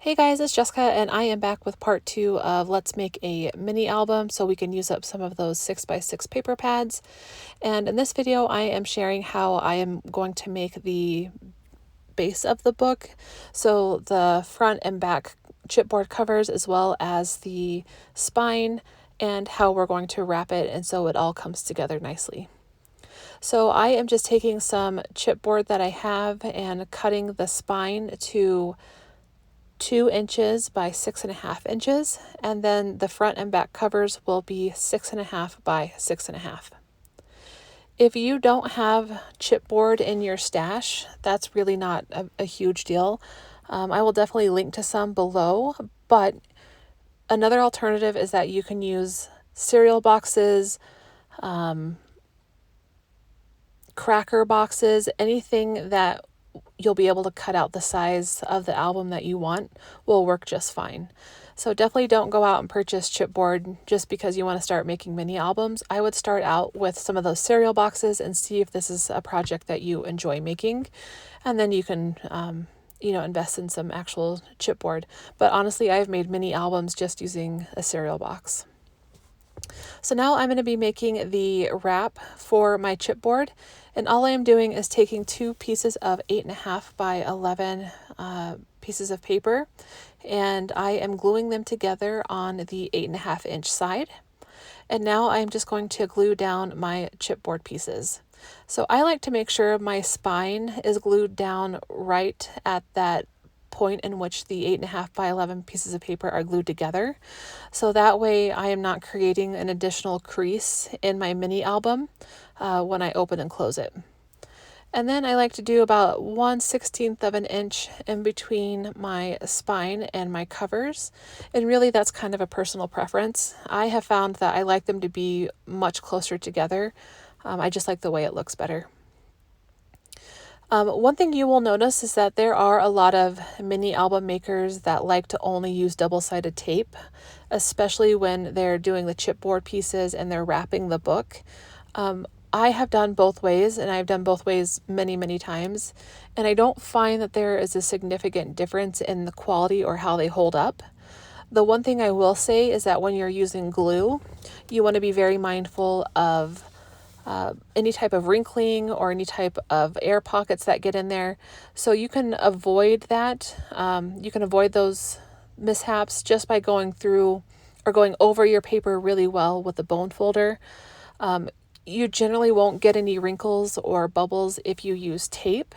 Hey guys, it's Jessica and I am back with part 2 of Let's Make a Mini Album so we can use up some of those 6x6 paper pads. And in this video I am sharing how I am going to make the base of the book. So the front and back chipboard covers as well as the spine and how we're going to wrap it and so it all comes together nicely. So I am just taking some chipboard that I have and cutting the spine to 2 inches by 6.5 inches, and then the front and back covers will be 6.5 by 6.5. If you don't have chipboard in your stash, that's really not a huge deal. I will definitely link to some below, but another alternative is that you can use cereal boxes, cracker boxes, anything that you'll be able to cut out the size of the album that you want will work just fine. So definitely don't go out and purchase chipboard just because you want to start making mini albums. I would start out with some of those cereal boxes and see if this is a project that you enjoy making. And then you can, invest in some actual chipboard. But honestly, I've made mini albums just using a cereal box. So now I'm going to be making the wrap for my chipboard, and all I am doing is taking 2 pieces of 8.5 by 11 pieces of paper, and I am gluing them together on the 8.5 inch side. And now I'm just going to glue down my chipboard pieces. So I like to make sure my spine is glued down right at that point in which the 8.5 by 11 pieces of paper are glued together. So that way I am not creating an additional crease in my mini album when I open and close it. And then I like to do about 1/16 of an inch in between my spine and my covers. And really that's kind of a personal preference. I have found that I like them to be much closer together. I just like the way it looks better. One thing you will notice is that there are a lot of mini album makers that like to only use double-sided tape, especially when they're doing the chipboard pieces and they're wrapping the book. I have done both ways, and I've done both ways many, many times, and I don't find that there is a significant difference in the quality or how they hold up. The one thing I will say is that when you're using glue, you want to be very mindful of any type of wrinkling or any type of air pockets that get in there. So you can avoid that. You can avoid those mishaps just by going through or going over your paper really well with the bone folder. You generally won't get any wrinkles or bubbles if you use tape,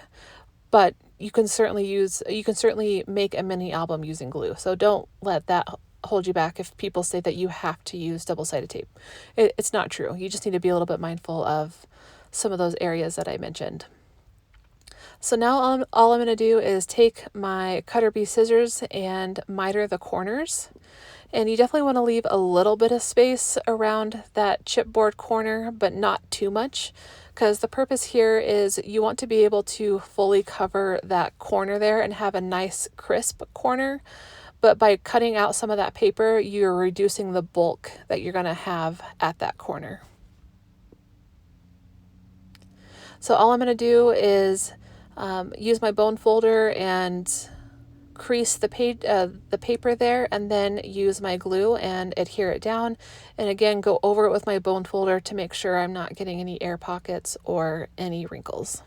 but you can certainly make a mini album using glue. So don't let that hold you back if people say that you have to use double-sided tape. It's not true. You just need to be a little bit mindful of some of those areas that I mentioned. So now all I'm going to do is take my cutter bee scissors and miter the corners. And you definitely want to leave a little bit of space around that chipboard corner, but not too much, because the purpose here is you want to be able to fully cover that corner there and have a nice crisp corner. But by cutting out some of that paper, you're reducing the bulk that you're going to have at that corner. So all I'm going to do is use my bone folder and crease the paper there, and then use my glue and adhere it down. And again, go over it with my bone folder to make sure I'm not getting any air pockets or any wrinkles.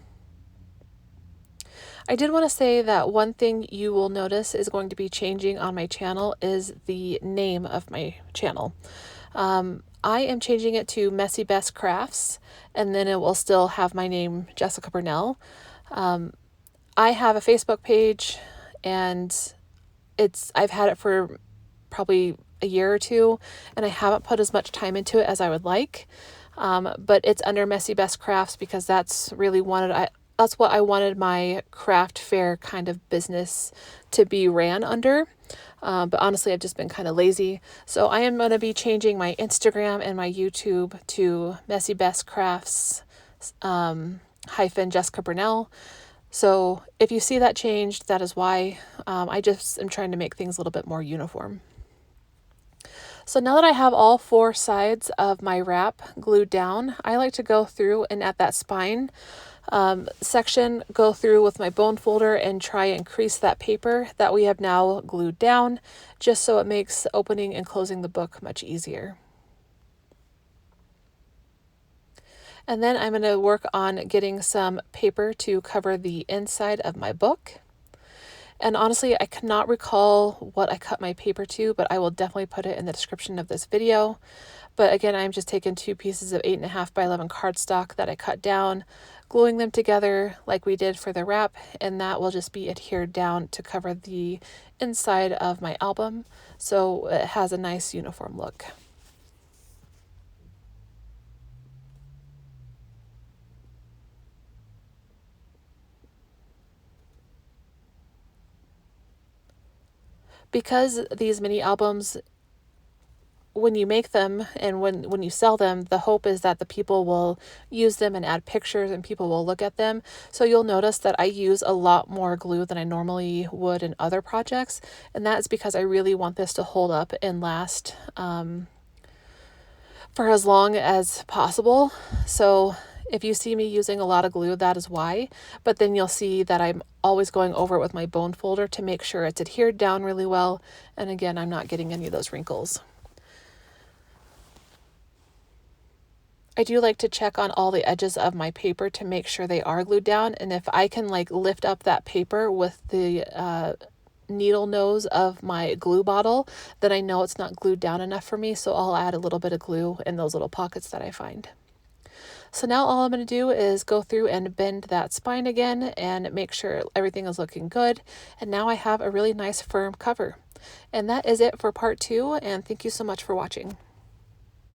I did want to say that one thing you will notice is going to be changing on my channel is the name of my channel. I am changing it to Messy Best Crafts, and then it will still have my name, Jessica Burnell. I have a Facebook page, and I've had it for probably a year or two, and I haven't put as much time into it as I would like. But it's under Messy Best Crafts because that's really that's what I wanted my craft fair kind of business to be ran under. But honestly, I've just been kind of lazy. So I am going to be changing my Instagram and my YouTube to Messy Best Crafts hyphen Jessica Burnell. So if you see that changed, that is why. I just am trying to make things a little bit more uniform. So now that I have all 4 sides of my wrap glued down, I like to go through and at that spine, section, go through with my bone folder and try and crease that paper that we have now glued down, just so it makes opening and closing the book much easier. And then I'm going to work on getting some paper to cover the inside of my book. And honestly, I cannot recall what I cut my paper to, but I will definitely put it in the description of this video. But again, I'm just taking 2 pieces of 8.5 by 11 cardstock that I cut down, gluing them together like we did for the wrap, and that will just be adhered down to cover the inside of my album, so it has a nice uniform look. Because these mini albums, when you make them and when you sell them, the hope is that the people will use them and add pictures and people will look at them. So you'll notice that I use a lot more glue than I normally would in other projects. And that's because I really want this to hold up and last for as long as possible. So if you see me using a lot of glue, that is why. But then you'll see that I'm always going over it with my bone folder to make sure it's adhered down really well. And again, I'm not getting any of those wrinkles. I do like to check on all the edges of my paper to make sure they are glued down. And if I can like lift up that paper with the needle nose of my glue bottle, then I know it's not glued down enough for me. So I'll add a little bit of glue in those little pockets that I find. So now all I'm going to do is go through and bend that spine again and make sure everything is looking good. And now I have a really nice firm cover. And that is it for part 2. And thank you so much for watching.